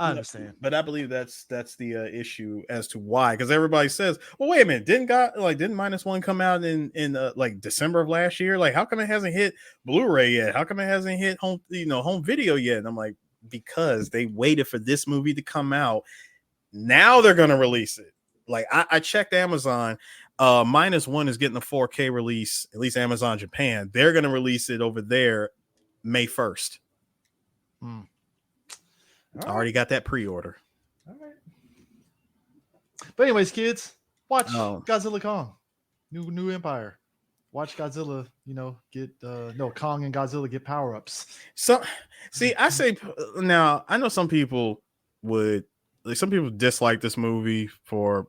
understand. But I believe that's the issue as to why, because everybody says, well, wait a minute, didn't minus one come out in like December of last year? Like, how come it hasn't hit Blu-ray yet? How come it hasn't hit home video yet? And I'm like, because they waited for this movie to come out. Now they're gonna release it. Like I checked Amazon. -1 is getting a 4K release, at least Amazon Japan. They're gonna release it over there May 1st. I already got that pre-order. All right. But anyways, kids, watch Godzilla Kong, new Empire. Watch Godzilla, get Kong and Godzilla get power-ups. So, see, I say now, I know some people dislike this movie for,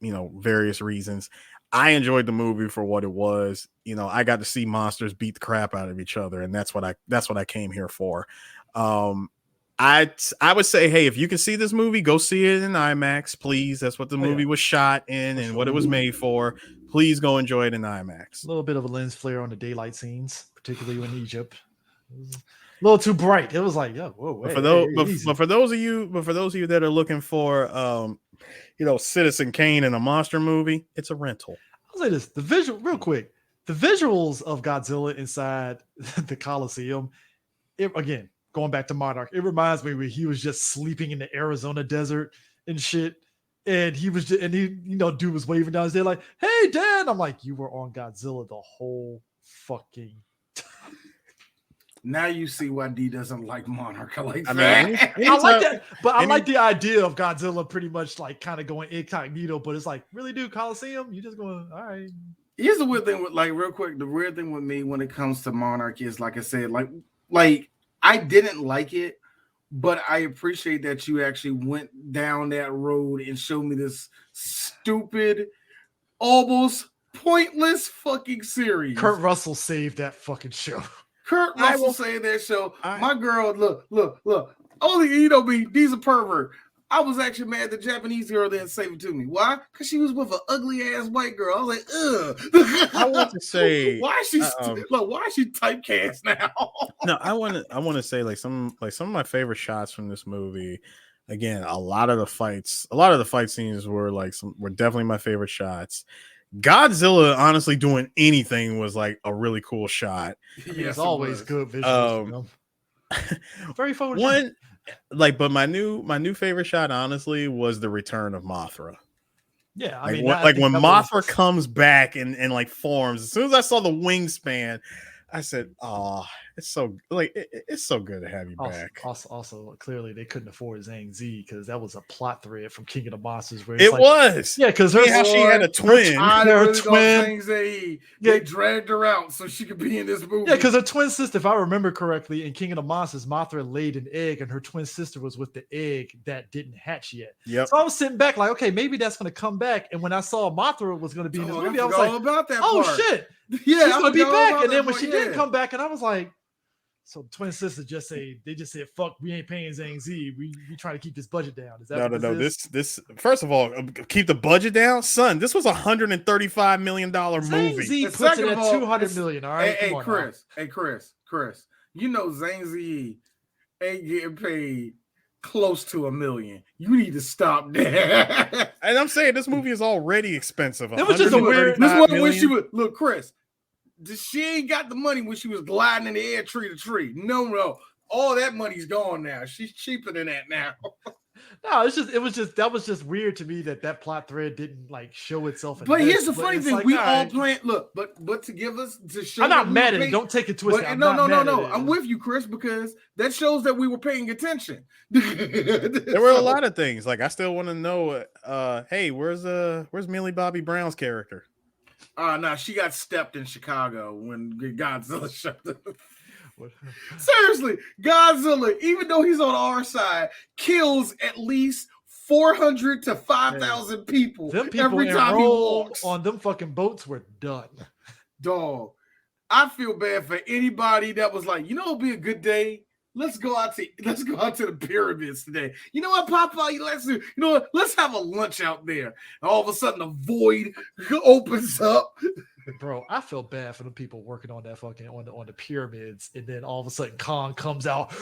various reasons. I enjoyed the movie for what it was. I got to see monsters beat the crap out of each other, and that's what I came here for. I would say, hey, if you can see this movie, go see it in IMAX, please. That's what the movie was shot in and what it was made for. Please go enjoy it in IMAX. A little bit of a lens flare on the daylight scenes, particularly in Egypt. It was a little too bright. It was like, whoa. But for those of you that are looking for, Citizen Kane in a monster movie, it's a rental. I'll say this: the visuals of Godzilla inside the Coliseum, again. Going back to Monarch, it reminds me where he was just sleeping in the Arizona desert and shit. And he was dude was waving down his day like, "Hey, Dad." I'm like, you were on Godzilla the whole fucking time. Now you see why D doesn't like Monarch. I like I like that, but I like the idea of Godzilla pretty much like kind of going incognito, but it's like, really, dude, Coliseum? You just going, all right. Here's the weird thing with real quick, the weird thing with me when it comes to Monarch is, like I said, like I didn't like it, but I appreciate that you actually went down that road and showed me this stupid, almost pointless fucking series. Kurt Russell saved that fucking show. Kurt Russell saved that show. My girl, look. Only me, D's a pervert. I was actually mad the Japanese girl didn't save it to me. Why? Because she was with an ugly ass white girl. I was like, ugh. I want to say, why is she typecast now? No, I want to say some of my favorite shots from this movie. Again, a lot of the fight scenes were definitely my favorite shots. Godzilla honestly doing anything was like a really cool shot. It's always good visuals. Very forward. But my new favorite shot, honestly, was the return of Mothra. Yeah, when Mothra comes back and like forms. As soon as I saw the wingspan, I said, "Oh, it's so it's so good to have you back." Also, clearly they couldn't afford Zhang Zi because that was a plot thread from King of the Monsters. Where it was, because she had a twin. They dragged her out so she could be in this movie. Yeah, because her twin sister, if I remember correctly, in King of the Monsters, Mothra laid an egg, and her twin sister was with the egg that didn't hatch yet. Yep. So I was sitting back like, okay, maybe that's going to come back. And when I saw Mothra was going to be in this movie, I was like, about that oh part. Shit. Yeah, she's gonna be back. And then when she didn't come back, and I was like, so the twin sister just said, fuck, we ain't paying Zhang Zi. We trying to keep this budget down. Is that no. This first of all, keep the budget down, son. This was $135 million movie. Zhang Zi puts it at $200 million. All right. Hey, Chris. You know Zhang Zi ain't getting paid close to $1 million. You need to stop that. And I'm saying this movie is already expensive. It was just a weird. This one when she was look, Chris. She ain't got the money when she was gliding in the air tree to tree. No. All that money's gone now. She's cheaper than that now. No, that was just weird to me that plot thread didn't like show itself. But here's the funny thing: we all plan. Look, but to give us to show. I'm not mad at it. Don't take it twisted. No. I'm with you, Chris, because that shows that we were paying attention. There were a lot of things. Like I still want to know. Hey, where's Millie Bobby Brown's character? No, she got stepped in Chicago when Godzilla shut up. Seriously, Godzilla, even though he's on our side, kills at least 400 to 5,000 people, every time he walks. On them fucking boats were done. Dog, I feel bad for anybody that was like, it'll be a good day. Let's go out to the pyramids today. You know what, Popeye? Let's have a lunch out there. And all of a sudden, a void opens up. Bro, I feel bad for the people working on that fucking on the pyramids, and then all of a sudden Kong comes out.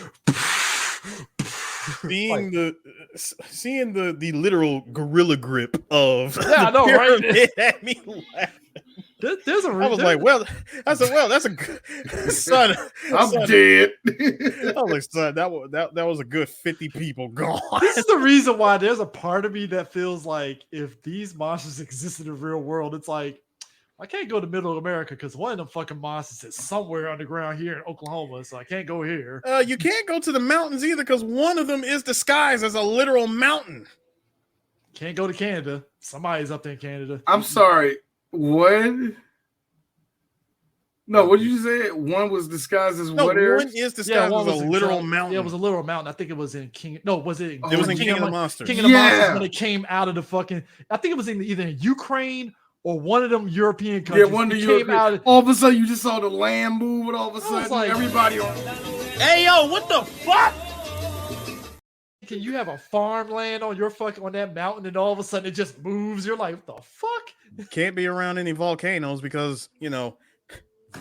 Seeing the literal gorilla grip of I know, right? It had me laughing. There's a I was like, well, I said, well, that's a good son. I'm son, dead. I was like, son, that was a good 50 people gone. this is the reason why there's a part of me that feels like if these monsters existed in the real world, it's like I can't go to middle America because one of them fucking monsters is somewhere underground here in Oklahoma, so I can't go here. You can't go to the mountains either because one of them is disguised as a literal mountain. Can't go to Canada. Somebody's up there in Canada. I'm sorry. What? No, what did you say? One was disguised as No, what? one Eric? is disguised one as a was in literal Dra- mountain. Yeah, it was a literal mountain. I think it was in King. No, was it? It was in King of the Monsters. King of the Monsters Yeah. when it came out of the fucking. I think it was either in Ukraine or one of them European Yeah, countries. one of It the came European. out of- All of a sudden, you just saw the land move, and all of a was sudden, like- everybody on. Hey, yo, what the fuck? Can you have a farmland on your fucking on that mountain, and all of a sudden it just moves? You're like, what the fuck? Can't be around any volcanoes because,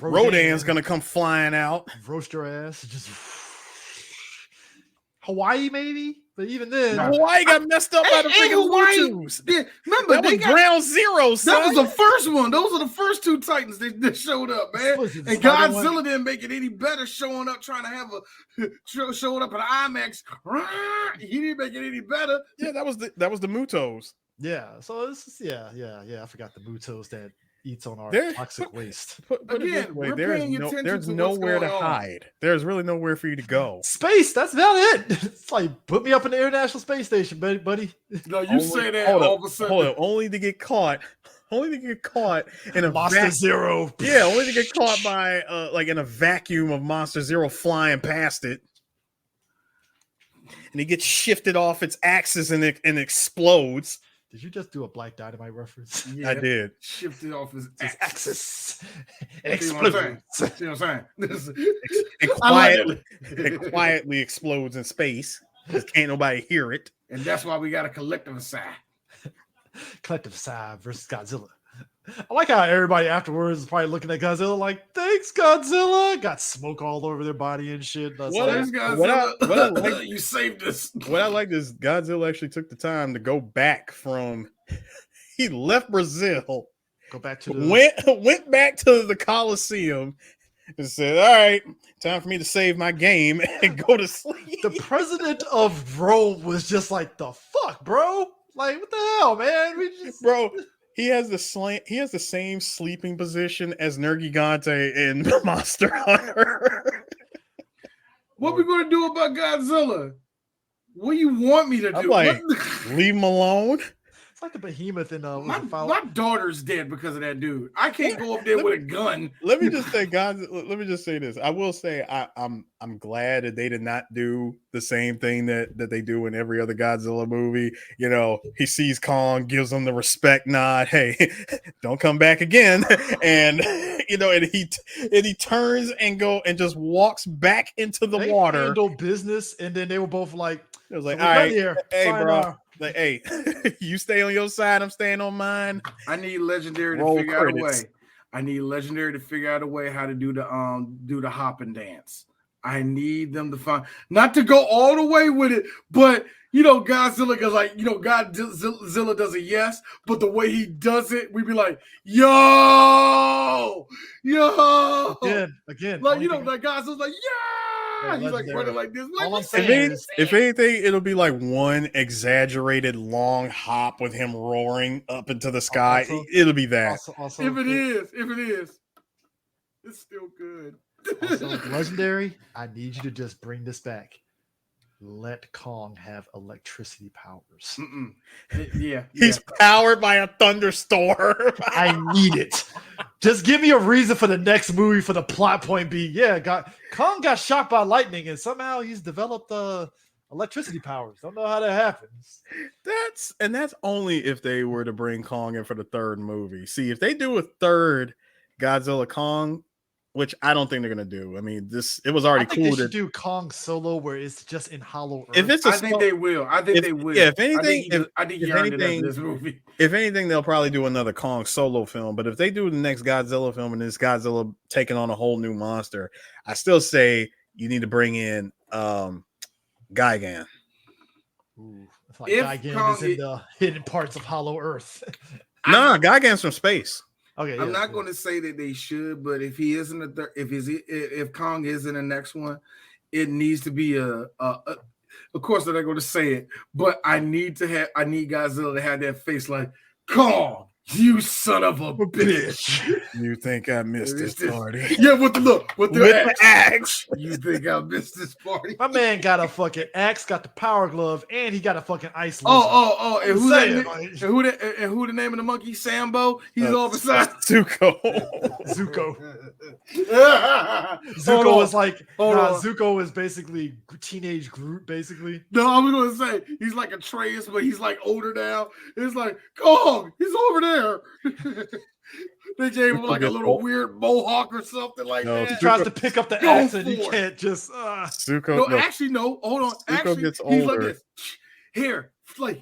Rodan's going to come flying out. roast your ass. Just Hawaii, maybe, but even then, Hawaii got messed up by the Hey, freaking Hawaii. Bluetooths. Yeah, remember, That was they got. ground zero, son. That was the first one. Those are the first two Titans that showed up, man. Was it the And spider Godzilla one? didn't make it any better showing up, trying to have showing up at IMAX. He didn't make it any better. Yeah, that was the Mutos. yeah. So this is yeah. I forgot the Mutos that eats on our There- toxic waste. Put it this Again, way, we're there's paying attention there's to what's nowhere to going on. hide. There's really nowhere for you to go. Space. That's about it. It's like put me up in the International Space Station, buddy. No, you Only- say that hold all up, of a sudden. Hold on, only to get caught in a Monster Zero. Yeah, only to get caught by like in a vacuum of Monster Zero flying past it. And he gets shifted off its axis and it explodes. Did you just do a Black Dynamite reference? Yeah, I did. shifted off his His axis. axis. It See what I'm saying? explodes. See what I'm saying? It I like quietly, it quietly explodes in space. 'Cause can't nobody hear it. And that's why we got a collective aside. Collective Sigh versus Godzilla. I like how everybody afterwards is probably looking at Godzilla like, thanks, Godzilla. Got smoke all over their body and shit. That's What like, is- Thanks, what Godzilla. I like- You saved us. What I like is Godzilla actually took the time to go back from he left Brazil, go back to the went back to the Coliseum and said, all right, time for me to save my game and go to sleep. the president of Rome was just like, the fuck, bro? Like, what the hell, man? We just Bro, he has the same sleeping position as Nergigante in Monster Hunter. What we gonna do about Godzilla? What do you want me to do? I'm like, What- leave him alone. it's like the behemoth in my daughter's dead because of that dude. I can't go up there with a gun. Let me just say, guys. Let me just say this. I will say, I'm glad that they did not do the same thing that they do in every other Godzilla movie. He sees Kong, gives him the respect nod. Hey, don't come back again. And and he turns and just walks back into the they water. handled business, and then they were both like, It was like, "So we're all done right, here. hey, Sayonara." bro. Like, hey, you stay on your side. I'm staying on mine. I need Legendary to Roll figure out a credits. way. I need Legendary to figure out a way how to do the hop and dance. I need them to find, not to go all the way with it, but Godzilla goes like, Godzilla does a yes, but the way he does it, we be like, yo, Again, like only thing- like Godzilla's like, yeah, he's like Legendary. running like this. Like, All I'm we saying said- is- If anything, it'll be like one exaggerated long hop with him roaring up into the sky. Also- It'll be that. also, if it is, it's still good. also, Legendary, I need you to just bring this back. Let Kong have electricity powers. Mm-mm. Yeah, He's powered by a thunderstorm. I need it. Just give me a reason for the next movie for the plot point be, Kong got shot by lightning and somehow he's developed electricity powers. Don't know how that happens. That's only if they were to bring Kong in for the third movie. See, if they do a third Godzilla Kong, which I don't think they're gonna do. I mean, it was already I think cool they to should do Kong solo where it's just in Hollow Earth. if it's I think they will. I think they will. Yeah, if anything, I think he if earned it anything- after this movie. if anything, they'll probably do another Kong solo film. But if they do the next Godzilla film and this Godzilla taking on a whole new monster, I still say you need to bring in Gigan. Ooh, it's like If Gigan Kong is in the hidden parts of Hollow Earth. Nah, Gigan's from space. Okay, I'm not going to say that they should, but if he isn't if Kong is in the next one, it needs to be a of course they're not going to say it, but I need Godzilla to have that face like, Kong, you son of a bitch. You think I missed this party? Yeah, with the axe. You think I missed this party? My man got a fucking axe, got the power glove, and he got a fucking ice lizard. Oh! And who Saying, the name of the monkey? Sambo. He's all beside Zuko. Zuko. Hold Zuko on. was like, Hold on. Zuko is basically teenage Groot, basically. No, I was going to say he's like Atreus, but he's like older now. It's like, Kong, he's over there. They gave him like a little weird mohawk or something like that. He tries to pick up the Go axe and you for it. can't just. Zuko. No, actually, no. Hold on. Zuko Actually, gets he's like older. this. Here,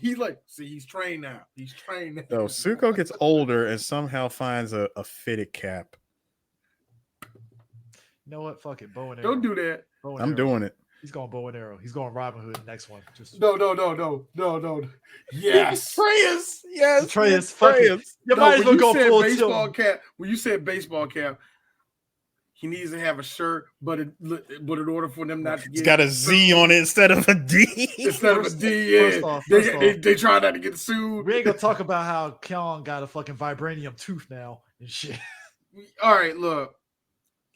he's like, see, he's trained now. He's trained now. No, Zuko gets older and somehow finds a fitted cap. You know what? Fuck it. Bow and arrow. Don't do that. I'm arrow. doing it. He's going bow and arrow. He's going Robin Hood next one. Just No. Yes. Atreus. Yes. Atreus. Fuck it. You No, might as well when go you said full baseball tilt. cap. When you said baseball cap, he needs to have a shirt, but in order for them not to It's get got a Z on it instead of a D. instead of a First- D, yeah, first off, they try not to get sued. We ain't gonna talk about how Kong got a fucking vibranium tooth now and shit. All right, look,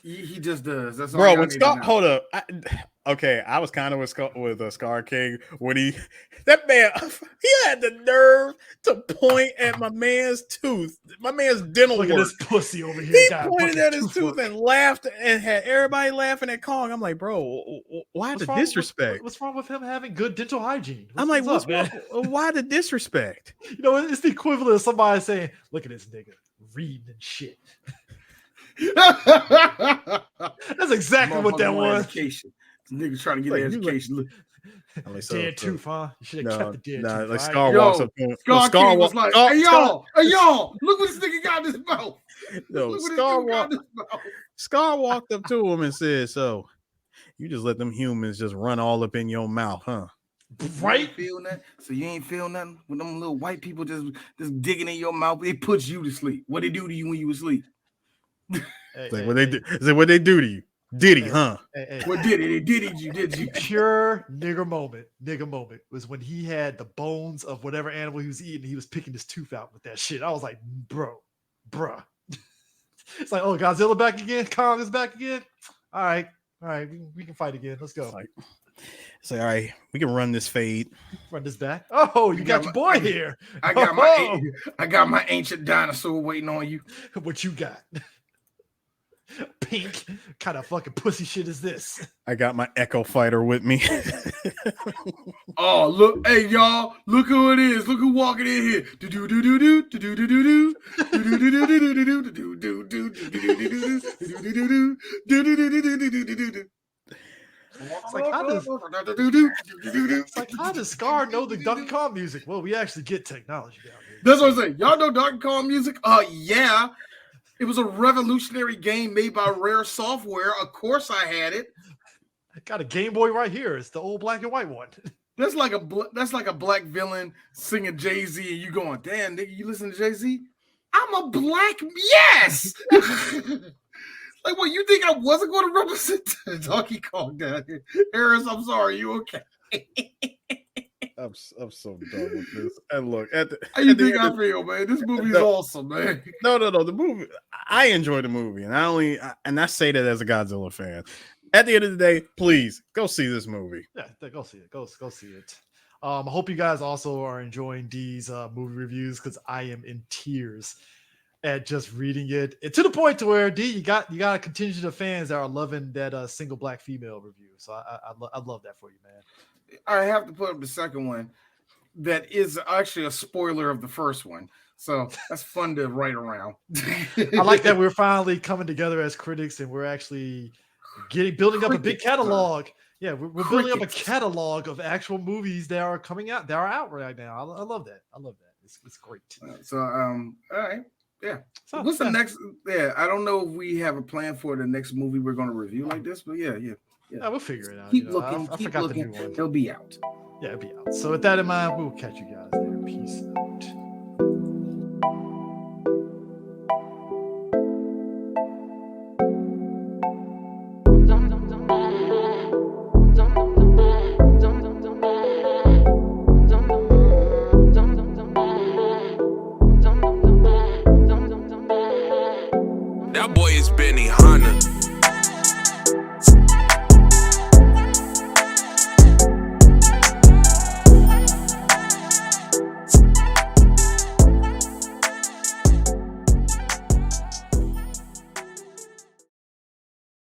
he just does. That's all. Bro, y'all when need to Scar, know. hold up. I was kind of with Scar King when that man, he had the nerve to point at my man's tooth, my man's dental Look work. at this pussy over here. He got pointed fucking at his tooth work. and laughed and had everybody laughing at Kong. I'm like, bro, why What's the wrong- disrespect? What's wrong with him having good dental hygiene? I'm like, what's what's up, wrong? man? Why the disrespect? You know, it's the equivalent of somebody saying, "Look at this nigga reading and shit." That's exactly what that Motherfucker want was. Education. Niggas trying to get Like, an you education. Look, I'm like, Dead tooth, huh? You should have kept the dead tooth. like right? Scar Yo, walks up to him. Scar King was like, Scar- hey y'all, look what this nigga got in his mouth. No, Look what this Scar nigga got in his mouth. Scar walked up to him and said, "So, you just let them humans just run all up in your mouth, huh?" Right? Feel nothing? So you ain't feel nothing when them little white people just digging in your mouth. They put you to sleep. What they do to you when you was asleep? Hey, Like hey, what they hey, do? Is it what they do to you? Diddy, huh? hey. What did it? Did you? Did you? Pure nigger moment was when he had the bones of whatever animal he was eating. He was picking his tooth out with that shit. I was like, bruh. It's like, oh, Godzilla back again. Kong is back again. All right, we can fight again. Let's go. It's like, all right, we can run this fade. Run this back. Oh, you got your boy here. I got my ancient dinosaur waiting on you. What you got? Pink. Kind of fucking pussy shit is this? I got my Echo Fighter with me. Oh, look, hey y'all, look who it is. Look who walking in here. It's like, how does Scar know the Donkey Kong music? Well, we actually get technology down here. That's what I'm saying. Y'all know Donkey Kong music? Yeah. It was a revolutionary game made by Rare Software. Of course I had it. I got a Game Boy right here. It's the old black and white one. That's like a black villain singing Jay-Z and you going, damn, nigga, you listen to Jay-Z? I'm a black, yes! Like, what, you think I wasn't going to represent Donkey Kong down here? Harris, I'm sorry, you okay? I'm so done with this. And look, How you think I feel, man? This movie's awesome, man. No. The movie, I enjoy the movie, and I say that as a Godzilla fan. At the end of the day, please go see this movie. Yeah, go see it. Go see it. I hope you guys also are enjoying these movie reviews because I am in tears at just reading it. And to the point to where D, you got a contingent of fans that are loving that single black female review. So I love that for you, man. I have to put up the second one that is actually a spoiler of the first one. So that's fun to write around. I like that we're finally coming together as critics and we're actually building up a big catalog. Yeah, we're building up a catalog of actual movies that are coming out, that are out right now. I love that. It's great. All right. Yeah. So, What's the next? Yeah, I don't know if we have a plan for the next movie we're going to review like this, but yeah. We'll figure it out. Keep looking. I Keep forgot looking. the new one. They'll be out. Yeah, it'll be out. So with that in mind, we'll catch you guys there. Peace out. Benny.